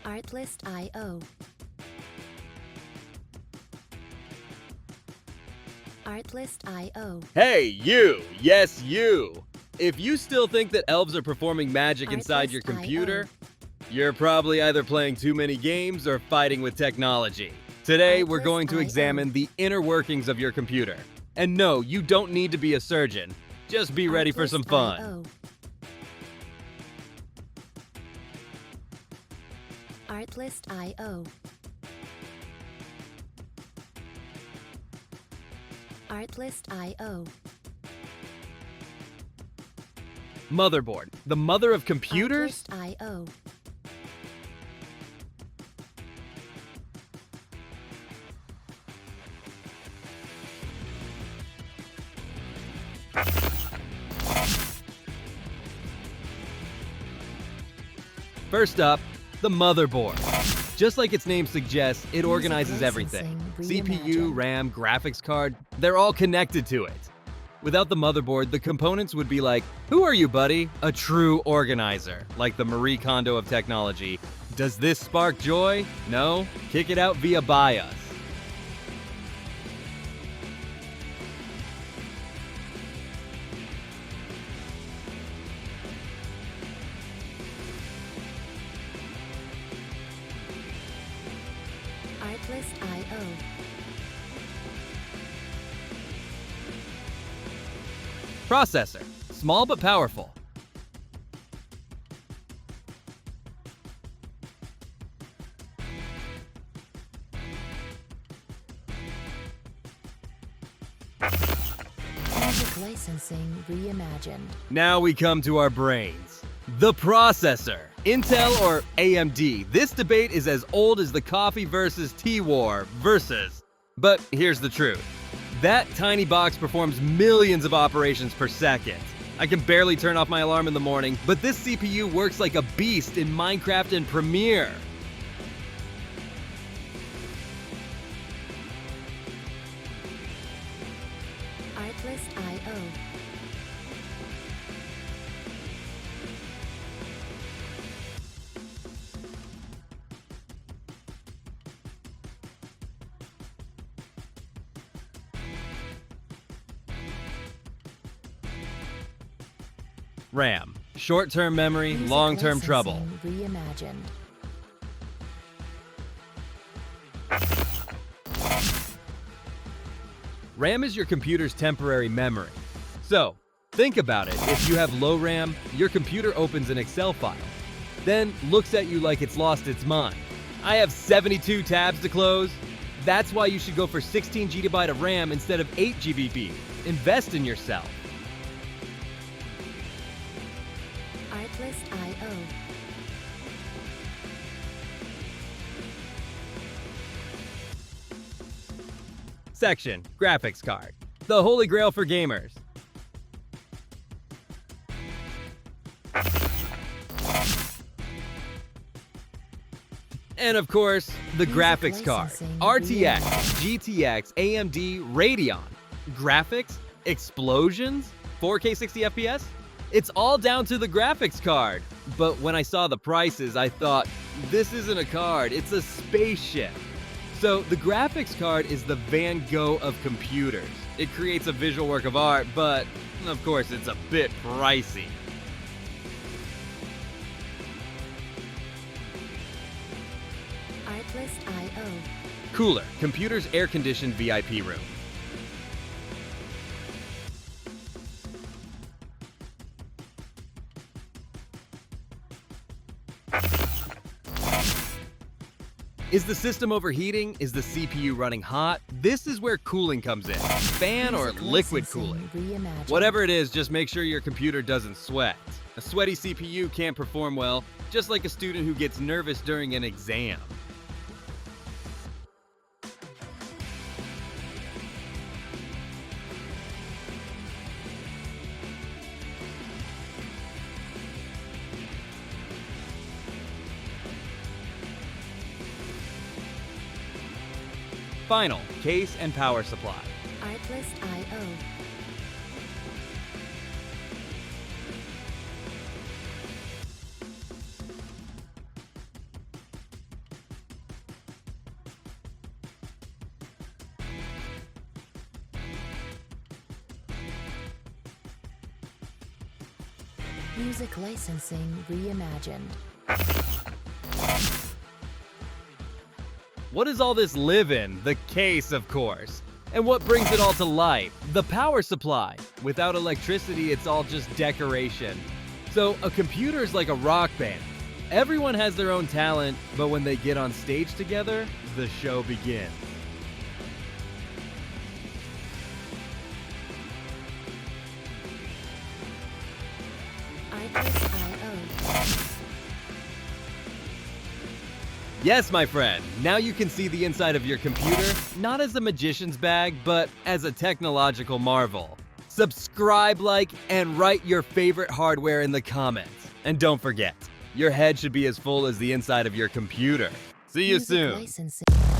Artlist.io. Artlist.io. Hey, you! Yes, you! If you still think that elves are performing magic inside your computer, you're probably either playing too many games or fighting with technology. Today, we're going to examine the inner workings of your computer. And no, you don't need to be a surgeon. Just be ready for some fun. Artlist.io. Artlist.io. Motherboard, the mother of computers? Artlist.io. First up, the motherboard. Just like its name suggests, it organizes everything. CPU, RAM, graphics card, they're all connected to it. Without the motherboard, the components would be like, who are you, buddy? A true organizer, like the Marie Kondo of technology. Does this spark joy? No? Kick it out via BIOS. Artlist.io. Processor, small but powerful. Music licensing reimagined. Now we come to our brains. The processor. Intel or AMD? This debate is as old as the coffee versus tea war versus. But here's the truth. That tiny box performs millions of operations per second. I can barely turn off my alarm in the morning, but this CPU works like a beast in Minecraft and Premiere. Artlist.io. RAM. Short-term memory, Music long-term trouble. licensing reimagined. RAM is your computer's temporary memory. So, think about it. If you have low RAM, your computer opens an Excel file, then looks at you like it's lost its mind. I have 72 tabs to close. That's why you should go for 16 GB of RAM instead of 8 GB. Invest in yourself. Artlist.io. Section, graphics card. The holy grail for gamers. And of course, the graphics card. RTX, GTX, AMD, Radeon. Graphics? Explosions? 4K 60 FPS? It's all down to the graphics card. But when I saw the prices, I thought, this isn't a card, it's a spaceship. So the graphics card is the Van Gogh of computers. It creates a visual work of art, but of course it's a bit pricey. Artlist.io. Cooler, computer's air-conditioned VIP room. Is the system overheating? Is the CPU running hot? This is where cooling comes in. Fan or liquid cooling. Whatever it is, just make sure your computer doesn't sweat. A sweaty CPU can't perform well, just like a student who gets nervous during an exam. Final, case and power supply. Artlist.io. Music licensing reimagined. What does all this live in? The case, of course. And what brings it all to life? The power supply. Without electricity, it's all just decoration. So a computer is like a rock band. Everyone has their own talent, but when they get on stage together, the show begins. I. Yes, my friend, now you can see the inside of your computer, not as a magician's bag, but as a technological marvel. Subscribe, like, and write your favorite hardware in the comments. And don't forget, your head should be as full as the inside of your computer. See you Music soon. licensing.